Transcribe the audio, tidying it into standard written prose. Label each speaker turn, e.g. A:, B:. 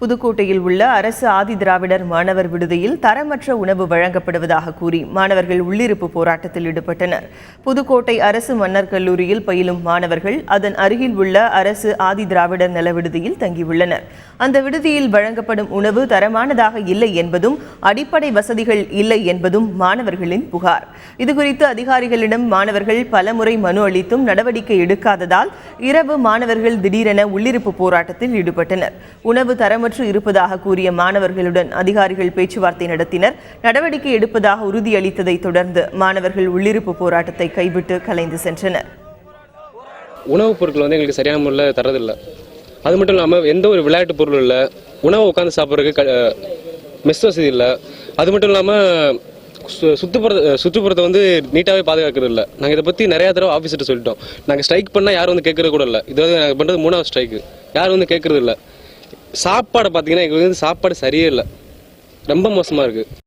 A: புதுக்கோட்டையில் உள்ள அரசு ஆதிதிராவிடர் மாணவர் விடுதியில் தரமற்ற உணவு வழங்கப்படுவதாக கூறி மாணவர்கள் உள்ளிருப்பு போராட்டத்தில் ஈடுபட்டனர். புதுக்கோட்டை அரசு மன்னர் கல்லூரியில் பயிலும் மாணவர்கள் அதன் அருகில் உள்ள அரசு ஆதிதிராவிடர் நல விடுதியில் தங்கியுள்ளனர். அந்த விடுதியில் வழங்கப்படும் உணவு தரமானதாக இல்லை என்பதும் அடிப்படை வசதிகள் இல்லை என்பதும் மாணவர்களின் புகார். இதுகுறித்து அதிகாரிகளிடம் மாணவர்கள் பலமுறை மனு அளித்தும் நடவடிக்கை எடுக்காததால் இரவு மாணவர்கள் திடீரென உள்ளிருப்பு போராட்டத்தில் ஈடுபட்டனர். உணவு தரமற்ற இருப்பதாக கூறிய மாணவர்களுடன் அதிகாரிகள் பேச்சுவார்த்தை நடத்தினர். நடவடிக்கை எடுப்பதாக உறுதியளித்ததை தொடர்ந்து மாணவர்கள் உள்ளிருப்பு போராட்டத்தை கைவிட்டு கலைந்து சென்றனர்.
B: உணவுப் பொருட்கள் எங்களுக்கு சரியான முறையில் தரதில்லை. அது மட்டும் இல்லாமல் எந்த ஒரு விளையாட்டு பொருளும் இல்லை. உணவை உட்காந்து சாப்பிட்றதுக்கு மெஸ் வசதி இல்லை. அது மட்டும் இல்லாமல் சுற்றுப்புறத்தை நீட்டாகவே பாதுகாக்கிறது இல்லை. நாங்கள் இதை பற்றி நிறையா தடவை ஆஃபீஸர்கிட்ட சொல்லிட்டோம். நாங்கள் ஸ்ட்ரைக் பண்ணால் யாரும் கேட்கறது கூட இல்லை. இது நாங்கள் பண்ணுறது 3வது ஸ்ட்ரைக்கு. யாரும் கேட்கறது இல்லை. சாப்பாடு பார்த்தீங்கன்னா எங்களுக்கு சாப்பாடு சரியே இல்லை. ரொம்ப மோசமாக இருக்குது.